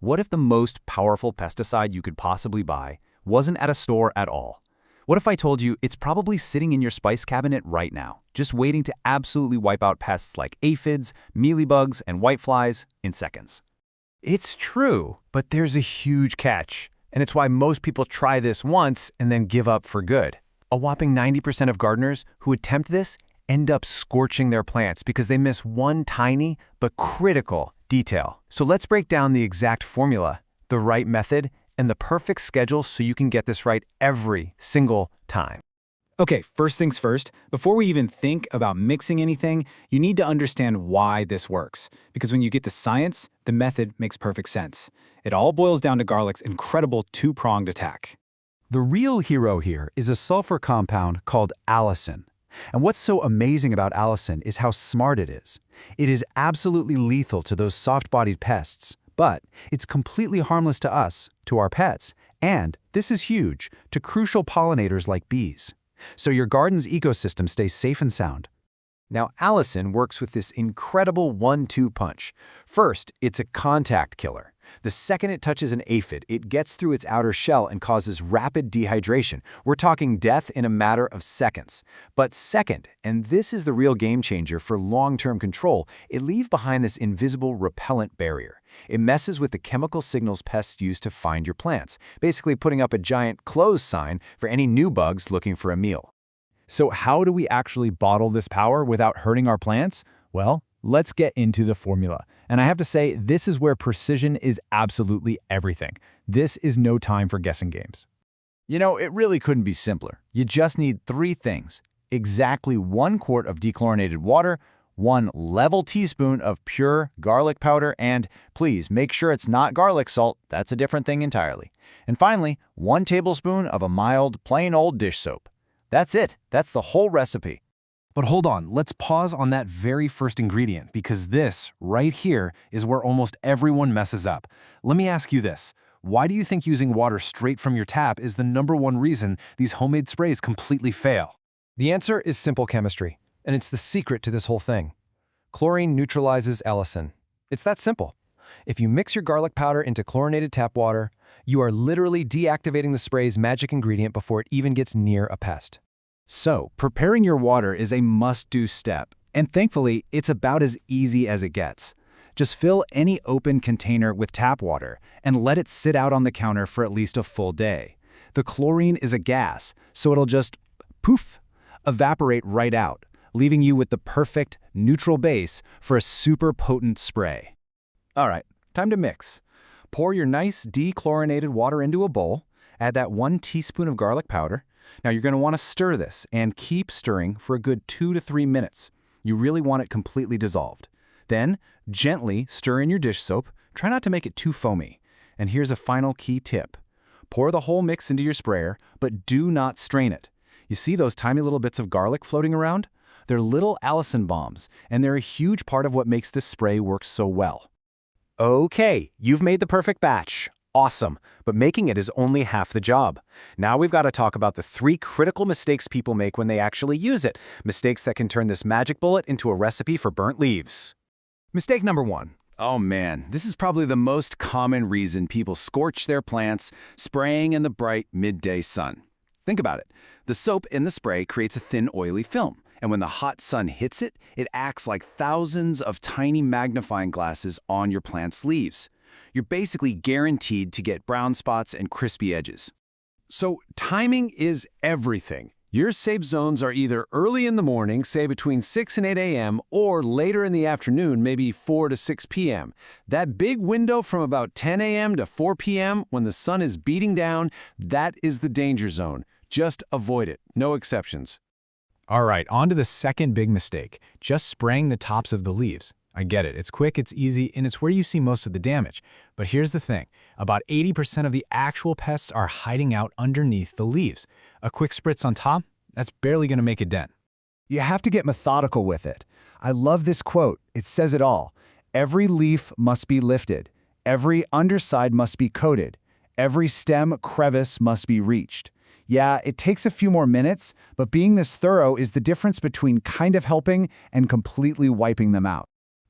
What if the most powerful pesticide you could possibly buy wasn't at a store at all? What if I told you it's probably sitting in your spice cabinet right now, just waiting to absolutely wipe out pests like aphids, mealybugs, and whiteflies in seconds? It's true, but there's a huge catch, and it's why most people try this once and then give up for good. A whopping 90% of gardeners who attempt this end up scorching their plants because they miss one tiny but critical detail. So let's break down the exact formula, the right method, and the perfect schedule so you can get this right every single time. Okay, first things first, before we even think about mixing anything, you need to understand why this works. Because when you get the science, the method makes perfect sense. It all boils down to garlic's incredible two-pronged attack. The real hero here is a sulfur compound called allicin. And what's so amazing about allicin is how smart it is. It is absolutely lethal to those soft-bodied pests, but it's completely harmless to us, to our pets, and, this is huge, to crucial pollinators like bees. So your garden's ecosystem stays safe and sound. Now, allicin works with this incredible 1-2 punch. First, it's a contact killer. The second it touches an aphid, it gets through its outer shell and causes rapid dehydration. We're talking death in a matter of seconds. But second, and this is the real game changer for long-term control, it leaves behind this invisible repellent barrier. It messes with the chemical signals pests use to find your plants, basically putting up a giant close sign for any new bugs looking for a meal. So how do we actually bottle this power without hurting our plants? Well, let's get into the formula. And I have to say, this is where precision is absolutely everything. This is no time for guessing games. You know, it really couldn't be simpler. You just need 3 things. Exactly 1 quart of dechlorinated water, 1 level teaspoon of pure garlic powder, and please make sure it's not garlic salt, that's a different thing entirely. And finally, 1 tablespoon of a mild, plain old dish soap. That's it. That's the whole recipe. But hold on, let's pause on that very first ingredient, because this, right here, is where almost everyone messes up. Let me ask you this. Why do you think using water straight from your tap is the #1 reason these homemade sprays completely fail? The answer is simple chemistry, and it's the secret to this whole thing. Chlorine neutralizes allicin. It's that simple. If you mix your garlic powder into chlorinated tap water, you are literally deactivating the spray's magic ingredient before it even gets near a pest. So, preparing your water is a must-do step, and thankfully, it's about as easy as it gets. Just fill any open container with tap water and let it sit out on the counter for at least a full day. The chlorine is a gas, so it'll just, poof, evaporate right out, leaving you with the perfect, neutral base for a super potent spray. All right, time to mix. Pour your nice dechlorinated water into a bowl, add that 1 teaspoon of garlic powder. Now you're going to want to stir this and keep stirring for a good 2 to 3 minutes. You really want it completely dissolved. Then, gently stir in your dish soap. Try not to make it too foamy. And here's a final key tip. Pour the whole mix into your sprayer, but do not strain it. You see those tiny little bits of garlic floating around? They're little allicin bombs, and they're a huge part of what makes this spray work so well. Okay, you've made the perfect batch. Awesome, but making it is only half the job. Now we've got to talk about the 3 critical mistakes people make when they actually use it. Mistakes that can turn this magic bullet into a recipe for burnt leaves. Mistake number 1. Oh man, this is probably the most common reason people scorch their plants spraying in the bright midday sun. Think about it. The soap in the spray creates a thin, oily film. And when the hot sun hits it, it acts like thousands of tiny magnifying glasses on your plant's leaves. You're basically guaranteed to get brown spots and crispy edges. So timing is everything. Your safe zones are either early in the morning, say between 6 and 8 a.m., or later in the afternoon, maybe 4 to 6 p.m. That big window from about 10 a.m. to 4 p.m. when the sun is beating down, that is the danger zone. Just avoid it. No exceptions. All right, on to the second big mistake, just spraying the tops of the leaves. I get it, it's quick, it's easy, and it's where you see most of the damage. But here's the thing, about 80% of the actual pests are hiding out underneath the leaves. A quick spritz on top, that's barely going to make a dent. You have to get methodical with it. I love this quote. It says it all. Every leaf must be lifted. Every underside must be coated. Every stem crevice must be reached. Yeah, it takes a few more minutes, but being this thorough is the difference between kind of helping and completely wiping them out.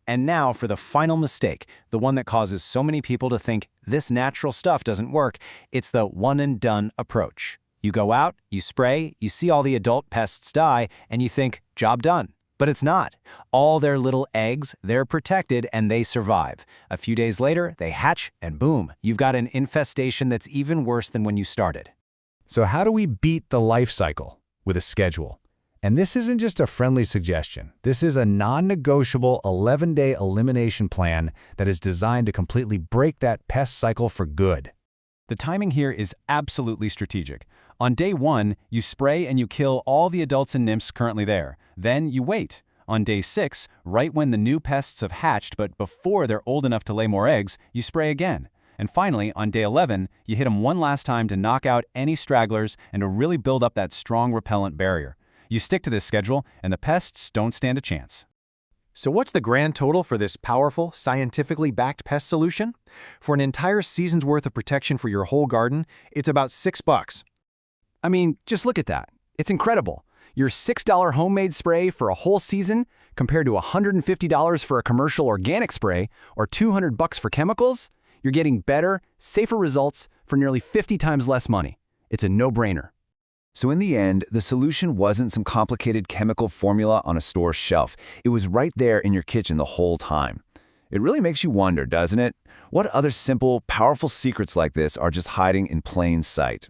And now for the final mistake, the one that causes so many people to think this natural stuff doesn't work. It's the one-and-done approach. You go out, you spray, you see all the adult pests die, and you think, job done. But it's not. All their little eggs, they're protected and they survive. A few days later, they hatch and boom, you've got an infestation that's even worse than when you started. So how do we beat the life cycle? With a schedule. And this isn't just a friendly suggestion. This is a non-negotiable 11-day elimination plan that is designed to completely break that pest cycle for good. The timing here is absolutely strategic. On day 1, you spray and you kill all the adults and nymphs currently there. Then you wait. On day 6, right when the new pests have hatched but before they're old enough to lay more eggs, you spray again. And finally, on day 11, you hit them one last time to knock out any stragglers and to really build up that strong repellent barrier. You stick to this schedule, and the pests don't stand a chance. So what's the grand total for this powerful, scientifically backed pest solution? For an entire season's worth of protection for your whole garden, it's about $6. I mean, just look at that. It's incredible. Your $6 homemade spray for a whole season compared to $150 for a commercial organic spray or $200 for chemicals, you're getting better, safer results for nearly 50 times less money. It's a no-brainer. So in the end, the solution wasn't some complicated chemical formula on a store shelf. It was right there in your kitchen the whole time. It really makes you wonder, doesn't it? What other simple, powerful secrets like this are just hiding in plain sight?